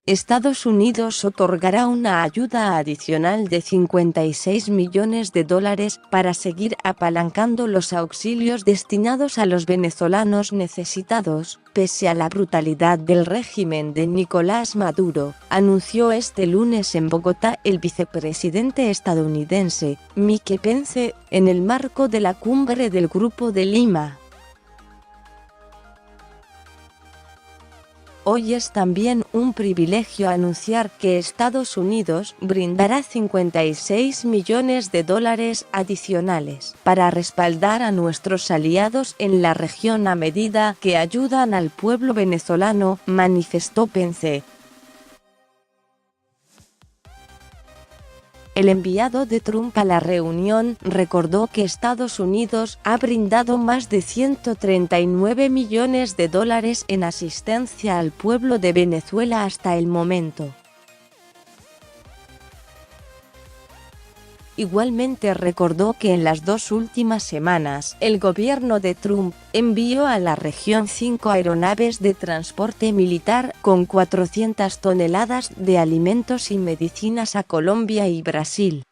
Estados Unidos otorgará una ayuda adicional de $56 millones para seguir apalancando los auxilios destinados a los venezolanos necesitados, pese a la brutalidad del régimen de Nicolás Maduro, anunció este lunes en Bogotá el vicepresidente estadounidense, Mike Pence, en el marco de la cumbre del Grupo de Lima. Hoy es también un privilegio anunciar que Estados Unidos brindará $56 millones adicionales para respaldar a nuestros aliados en la región a medida que ayudan al pueblo venezolano, manifestó Pence. El enviado de Trump a la reunión recordó que Estados Unidos ha brindado más de $139 millones en asistencia al pueblo de Venezuela hasta el momento. Igualmente recordó que en las 2 últimas semanas, el gobierno de Trump envió a la región 5 aeronaves de transporte militar con 400 toneladas de alimentos y medicinas a Colombia y Brasil.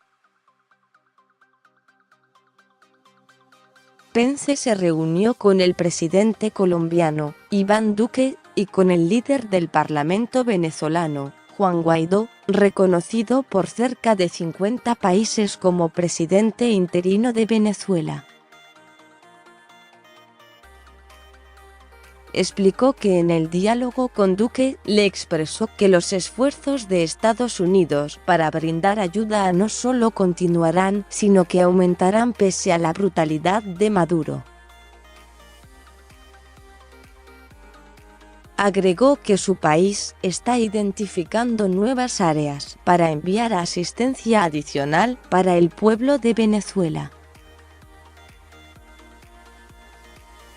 Pence se reunió con el presidente colombiano, Iván Duque, y con el líder del Parlamento venezolano, Juan Guaidó, reconocido por cerca de 50 países como presidente interino de Venezuela. Explicó que en el diálogo con Duque le expresó que los esfuerzos de Estados Unidos para brindar ayuda no solo continuarán, sino que aumentarán pese a la brutalidad de Maduro. Agregó que su país está identificando nuevas áreas para enviar asistencia adicional para el pueblo de Venezuela.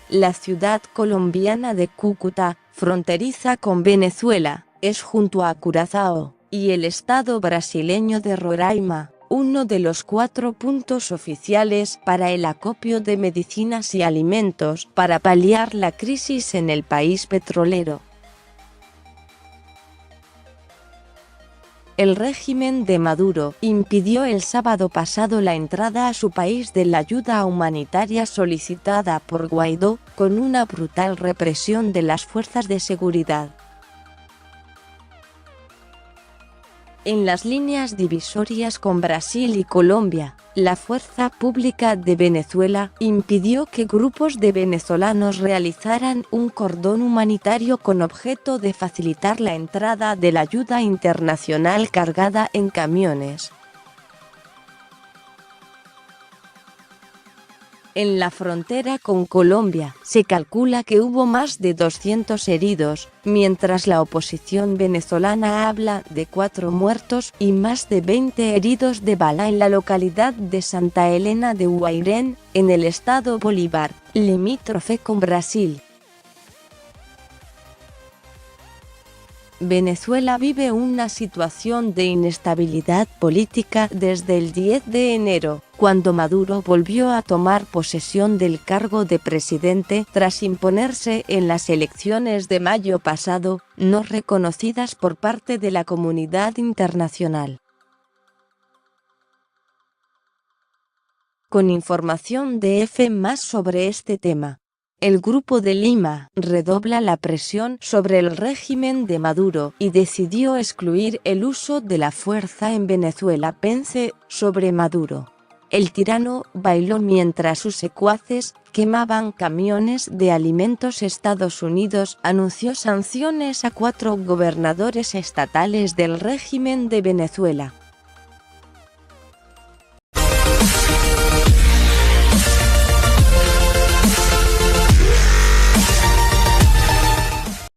La ciudad colombiana de Cúcuta, fronteriza con Venezuela, es junto a Curazao, y el estado brasileño de Roraima, uno de los 4 puntos oficiales para el acopio de medicinas y alimentos para paliar la crisis en el país petrolero. El régimen de Maduro impidió el sábado pasado la entrada a su país de la ayuda humanitaria solicitada por Guaidó, con una brutal represión de las fuerzas de seguridad. En las líneas divisorias con Brasil y Colombia, la Fuerza Pública de Venezuela impidió que grupos de venezolanos realizaran un cordón humanitario con objeto de facilitar la entrada de la ayuda internacional cargada en camiones. En la frontera con Colombia, se calcula que hubo más de 200 heridos, mientras la oposición venezolana habla de 4 muertos y más de 20 heridos de bala en la localidad de Santa Elena de Guairén, en el estado Bolívar, limítrofe con Brasil. Venezuela vive una situación de inestabilidad política desde el 10 de enero, cuando Maduro volvió a tomar posesión del cargo de presidente tras imponerse en las elecciones de mayo pasado, no reconocidas por parte de la comunidad internacional. Con información de EFE más sobre este tema. El Grupo de Lima redobla la presión sobre el régimen de Maduro y decidió excluir el uso de la fuerza en Venezuela. Pence, sobre Maduro. El tirano bailó mientras sus secuaces quemaban camiones de alimentos. Estados Unidos anunció sanciones a 4 gobernadores estatales del régimen de Venezuela.